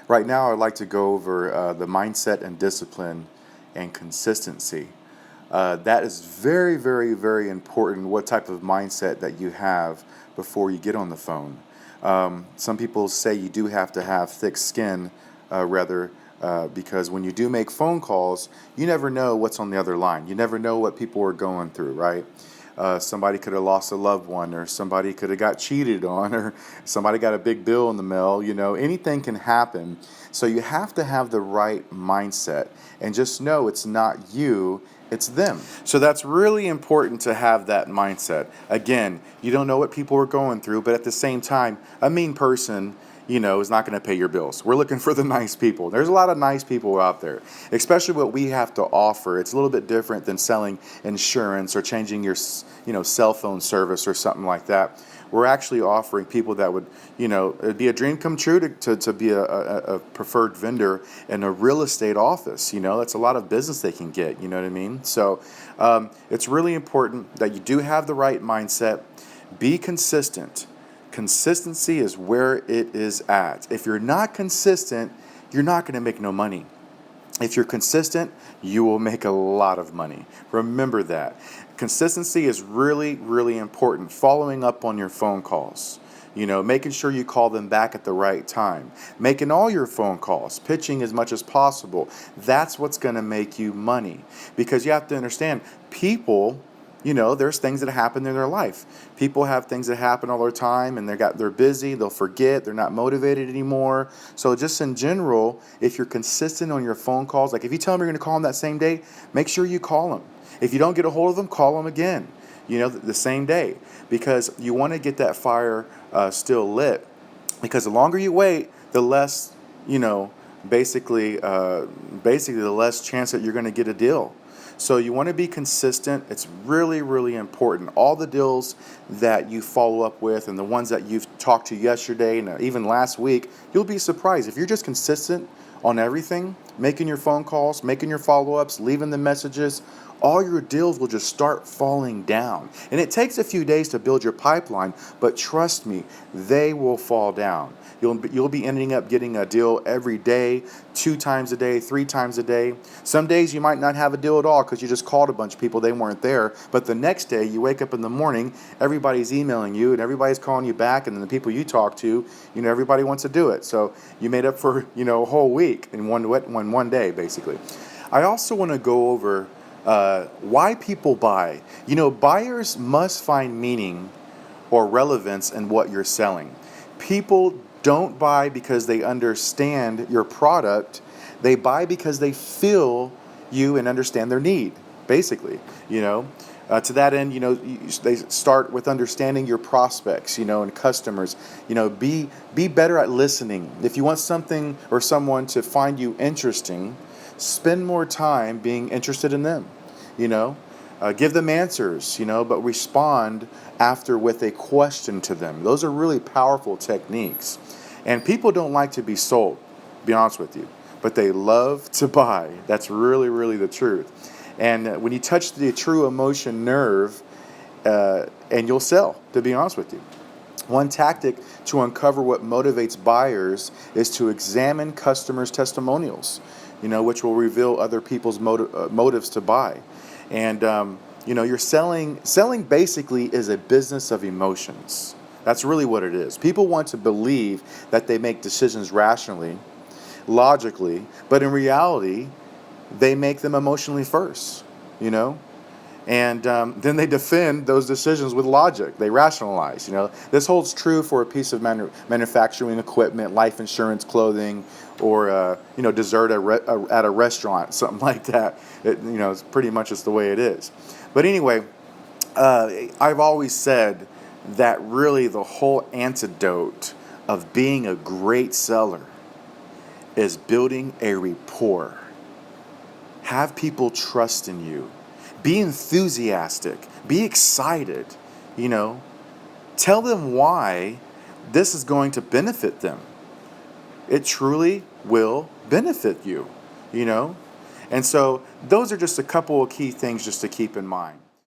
Right now, I'd like to go over the mindset and discipline and consistency. That is very, very, very important. What type of mindset that you have before you get on the phone. Some people say you do have to have thick skin, because when you do make phone calls, you never know what's on the other line. You never know what people are going through, right? Somebody could have lost a loved one, or somebody could have got cheated on, or somebody got a big bill in the mail. Anything can happen. So you have to have the right mindset and just know it's not you, it's them. So that's really important to have that mindset. Again, you don't know what people are going through, but at the same time, a mean person is not going to pay your bills. We're looking for the nice people. There's a lot of nice people out there, especially what we have to offer. It's a little bit different than selling insurance or changing your, cell phone service or something like that. We're actually offering people that would, it'd be a dream come true to be a preferred vendor in a real estate office. That's a lot of business they can get, you know what I mean? So it's really important that you do have the right mindset. Be consistent. Consistency is where it is at. If you're not consistent, you're not going to make no money. If you're consistent, you will make a lot of money. Remember that. Consistency is really, really important. Following up on your phone calls. Making sure you call them back at the right time. Making all your phone calls, pitching as much as possible. That's what's going to make you money. Because you have to understand, people, there's things that happen in their life. People have things that happen all the time, and they're busy, they'll forget, they're not motivated anymore. So just in general, if you're consistent on your phone calls, like if you tell them you're going to call them that same day, make sure you call them. If you don't get a hold of them, call them again, the same day, because you want to get that fire still lit. Because the longer you wait, the less, basically the less chance that you're going to get a deal. So you want to be consistent. It's really, really important. All the deals that you follow up with and the ones that you've talked to yesterday and even last week, you'll be surprised. If you're just consistent on everything, making your phone calls, making your follow-ups, leaving the messages, all your deals will just start falling down. And it takes a few days to build your pipeline, but trust me, they will fall down. You'll be ending up getting a deal every day, 2 times a day, 3 times a day. Some days you might not have a deal at all because you just called a bunch of people, they weren't there. But the next day you wake up in the morning, everybody's emailing you and everybody's calling you back, and then the people you talk to, everybody wants to do it. So you made up for, a whole week in one day, basically. I also want to go over why people buy. Buyers must find meaning or relevance in what you're selling. People don't buy because they understand your product. They buy because they feel you and understand their need, basically. To that end, they start with understanding your prospects, and customers. Be better at listening. If you want something or someone to find you interesting, spend more time being interested in them. Give them answers, but respond after with a question to them. Those are really powerful techniques. And people don't like to be sold, to be honest with you, but they love to buy. That's really, really the truth. And when you touch the true emotion nerve, and you'll sell, to be honest with you. One tactic to uncover what motivates buyers is to examine customers' testimonials, which will reveal other people's motives to buy. And, you're selling basically is a business of emotions. That's really what it is. People want to believe that they make decisions rationally, logically, but in reality, they make them emotionally first, and then they defend those decisions with logic. They rationalize. This holds true for a piece of manufacturing equipment, life insurance, clothing, or dessert at a restaurant, something like that. It's pretty much just the way it is. But anyway, I've always said that really the whole antidote of being a great seller is building a rapport. Have people trust in you. Be enthusiastic. Be excited. Tell them why this is going to benefit them. It truly will benefit you, And so those are just a couple of key things just to keep in mind.